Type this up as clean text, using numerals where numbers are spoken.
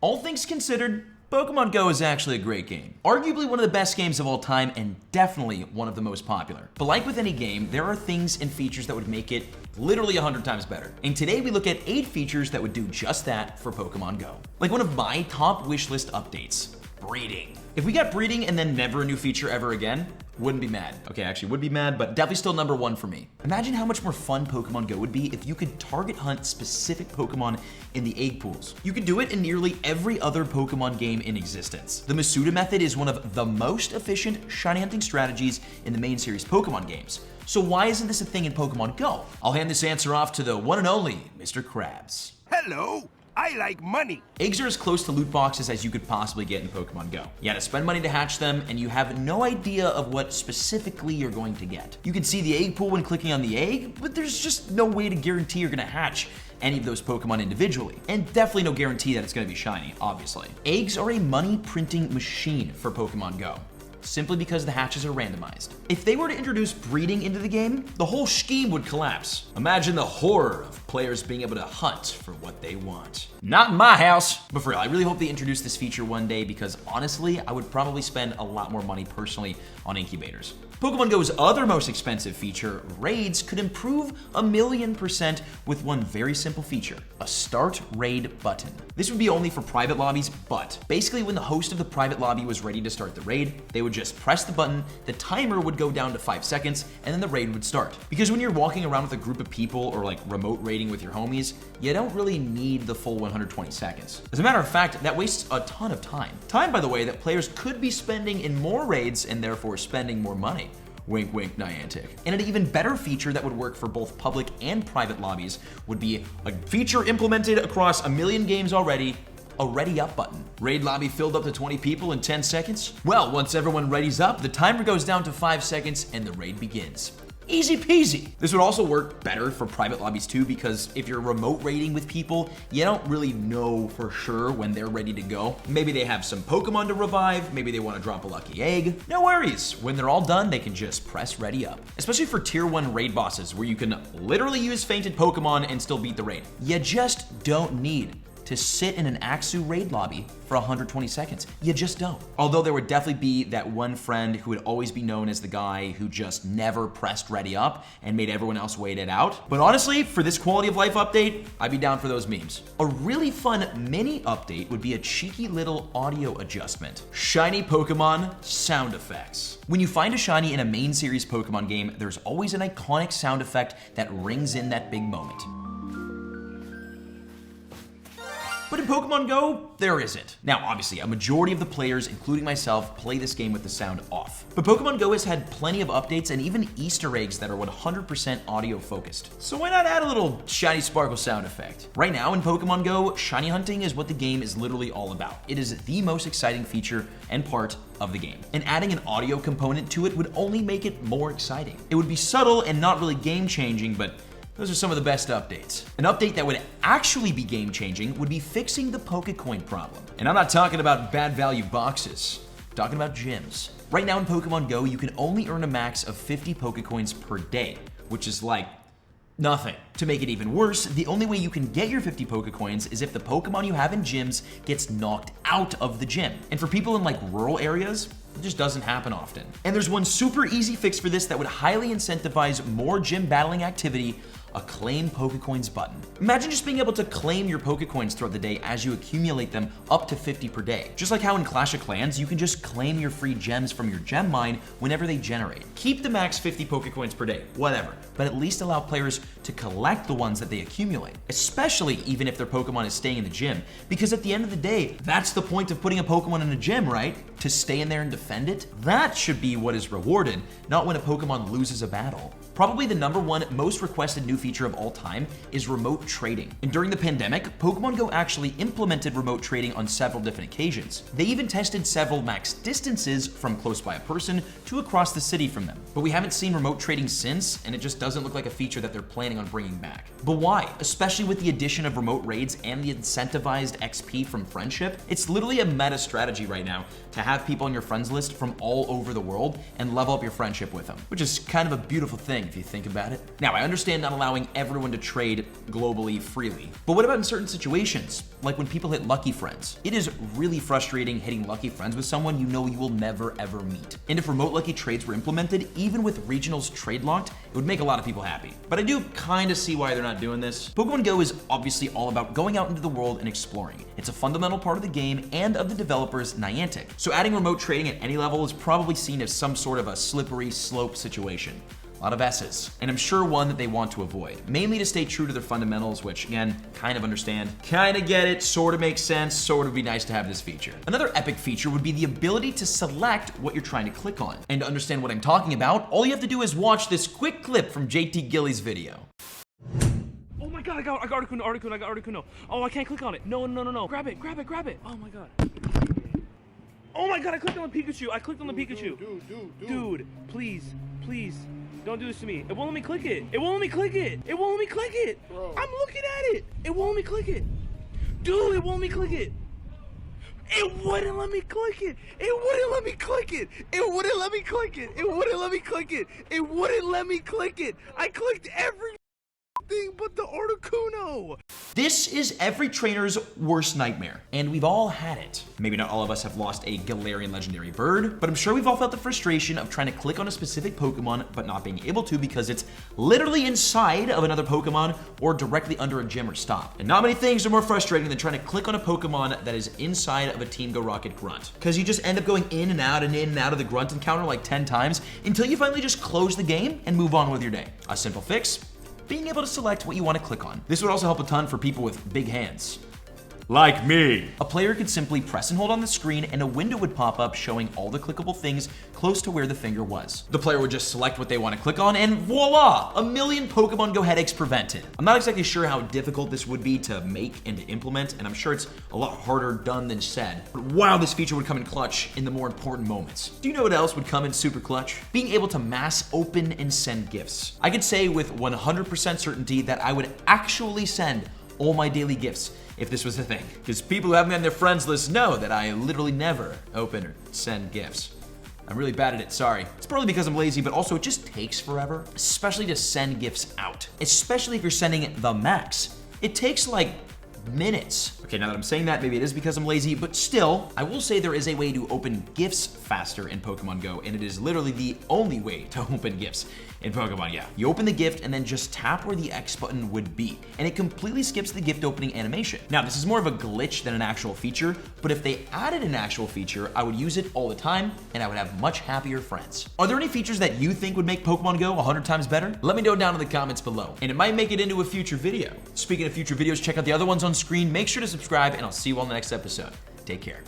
All things considered, Pokemon Go is actually a great game. Arguably one of the best games of all time and definitely one of the most popular. But like with any game, there are things and features that would make it literally 100 times better. And today we look at 8 features that would do just that for Pokemon Go. Like one of my top wishlist updates, breeding. If we got breeding and then never a new feature ever again, wouldn't be mad. Okay, actually would be mad, but definitely still number 1 for me. Imagine how much more fun Pokemon Go would be if you could target hunt specific Pokemon in the egg pools. You could do it in nearly every other Pokemon game in existence. The Masuda method is one of the most efficient shiny hunting strategies in the main series Pokemon games. So why isn't this a thing in Pokemon Go? I'll hand this answer off to the one and only Mr. Krabs. Hello, I like money. Eggs are as close to loot boxes as you could possibly get in Pokemon Go. You gotta spend money to hatch them, and you have no idea of what specifically you're going to get. You can see the egg pool when clicking on the egg, but there's just no way to guarantee you're gonna hatch any of those Pokemon individually. And definitely no guarantee that it's gonna be shiny, obviously. Eggs are a money printing machine for Pokemon Go, simply because the hatches are randomized. If they were to introduce breeding into the game, the whole scheme would collapse. Imagine the horror of players being able to hunt for what they want. Not in my house. But for real, I really hope they introduce this feature one day because honestly, I would probably spend a lot more money personally on incubators. Pokemon Go's other most expensive feature, raids, could improve 1,000,000% with one very simple feature, a start raid button. This would be only for private lobbies, but basically when the host of the private lobby was ready to start the raid, they would just press the button, the timer would go down to 5 seconds, and then the raid would start. Because when you're walking around with a group of people or like remote raiding with your homies, you don't really need the full 120 seconds. As a matter of fact, that wastes a ton of time. Time, by the way, that players could be spending in more raids and therefore spending more money. Wink, wink, Niantic. And an even better feature that would work for both public and private lobbies would be a feature implemented across 1,000,000 games already, a ready up button. Raid lobby filled up to 20 people in 10 seconds? Well, once everyone readies up, the timer goes down to 5 seconds and the raid begins. Easy peasy. This would also work better for private lobbies too, because if you're remote raiding with people, you don't really know for sure when they're ready to go. Maybe they have some Pokemon to revive, maybe they want to drop a lucky egg. No worries. When they're all done, they can just press ready up. Especially for tier 1 raid bosses where you can literally use fainted Pokemon and still beat the raid. You just don't need to sit in an Axu raid lobby for 120 seconds. You just don't. Although there would definitely be that one friend who would always be known as the guy who just never pressed ready up and made everyone else wait it out. But honestly, for this quality of life update, I'd be down for those memes. A really fun mini update would be a cheeky little audio adjustment. Shiny Pokemon sound effects. When you find a shiny in a main series Pokemon game, there's always an iconic sound effect that rings in that big moment. But in Pokemon Go, there isn't. Now, obviously, a majority of the players, including myself, play this game with the sound off. But Pokemon Go has had plenty of updates and even Easter eggs that are 100% audio focused. So why not add a little shiny sparkle sound effect? Right now in Pokemon Go, shiny hunting is what the game is literally all about. It is the most exciting feature and part of the game. And adding an audio component to it would only make it more exciting. It would be subtle and not really game-changing, but those are some of the best updates. An update that would actually be game-changing would be fixing the Pokecoin problem. And I'm not talking about bad value boxes, I'm talking about gyms. Right now in Pokemon Go, you can only earn a max of 50 Pokecoins per day, which is like nothing. To make it even worse, the only way you can get your 50 Pokecoins is if the Pokemon you have in gyms gets knocked out of the gym. And for people in like rural areas, it just doesn't happen often. And there's one super easy fix for this that would highly incentivize more gym battling activity: a claim Pokecoins button. Imagine just being able to claim your Pokecoins throughout the day as you accumulate them up to 50 per day. Just like how in Clash of Clans, you can just claim your free gems from your gem mine whenever they generate. Keep the max 50 Pokecoins per day, whatever, but at least allow players to collect the ones that they accumulate, especially even if their Pokemon is staying in the gym, because at the end of the day, that's the point of putting a Pokemon in a gym, right? To stay in there and defend it? That should be what is rewarded, not when a Pokemon loses a battle. Probably the #1 most requested new feature of all time is remote trading. And during the pandemic, Pokemon Go actually implemented remote trading on several different occasions. They even tested several max distances from close by a person to across the city from them. But we haven't seen remote trading since, and it just doesn't look like a feature that they're planning on bringing back. But why? Especially with the addition of remote raids and the incentivized XP from friendship? It's literally a meta strategy right now to have people on your friends list from all over the world and level up your friendship with them, which is kind of a beautiful thing if you think about it. Now, I understand not allowing everyone to trade globally freely, but what about in certain situations, like when people hit lucky friends? It is really frustrating hitting lucky friends with someone you know you will never ever meet. And if remote lucky trades were implemented, even with regionals trade locked, it would make a lot of people happy. But I do kind of see why they're not doing this. Pokemon Go is obviously all about going out into the world and exploring. It's a fundamental part of the game and of the developers Niantic. So adding remote trading at any level is probably seen as some sort of a slippery slope situation. A lot of S's, and I'm sure one that they want to avoid, mainly to stay true to their fundamentals, which again, kind of understand, kind of get it, sort of makes sense, sort of be nice to have this feature. Another epic feature would be the ability to select what you're trying to click on. And to understand what I'm talking about, all you have to do is watch this quick clip from JT Gilly's video. Oh my god, I got Articuno. Oh, I can't click on it. No. Grab it. Oh my god. Oh my god, I clicked on the Pikachu. Dude, please. Don't do this to me. It won't let me click it. Bro. I'm looking at it. It won't let me click it. Dude, it won't let me click it. It wouldn't let me click it. I clicked every thing but the Articuno. This is every trainer's worst nightmare, and we've all had it. Maybe not all of us have lost a Galarian legendary bird, but I'm sure we've all felt the frustration of trying to click on a specific Pokemon but not being able to because it's literally inside of another Pokemon or directly under a gym or stop. And not many things are more frustrating than trying to click on a Pokemon that is inside of a Team Go Rocket grunt, because you just end up going in and out of the grunt encounter like 10 times until you finally just close the game and move on with your day. A simple fix: being able to select what you want to click on. This would also help a ton for people with big hands. Like me. A player could simply press and hold on the screen and a window would pop up showing all the clickable things close to where the finger was. The player would just select what they want to click on and voila! A million Pokemon Go headaches prevented. I'm not exactly sure how difficult this would be to make and to implement, and I'm sure it's a lot harder done than said. But wow, this feature would come in clutch in the more important moments. Do you know what else would come in super clutch? Being able to mass open and send gifts. I could say with 100% certainty that I would actually send all my daily gifts if this was a thing. Because people who have me on their friends list know that I literally never open or send gifts. I'm really bad at it, sorry. It's probably because I'm lazy, but also it just takes forever, especially to send gifts out. Especially if you're sending the max. It takes like minutes. Okay, now that I'm saying that, maybe it is because I'm lazy, but still, I will say there is a way to open gifts faster in Pokemon Go, and it is literally the only way to open gifts in Pokemon Go. You open the gift and then just tap where the X button would be, and it completely skips the gift opening animation. Now, this is more of a glitch than an actual feature, but if they added an actual feature, I would use it all the time, and I would have much happier friends. Are there any features that you think would make Pokemon Go 100 times better? Let me know down in the comments below, and it might make it into a future video. Speaking of future videos, check out the other ones on screen. Make sure to subscribe, and I'll see you all in the next episode. Take care.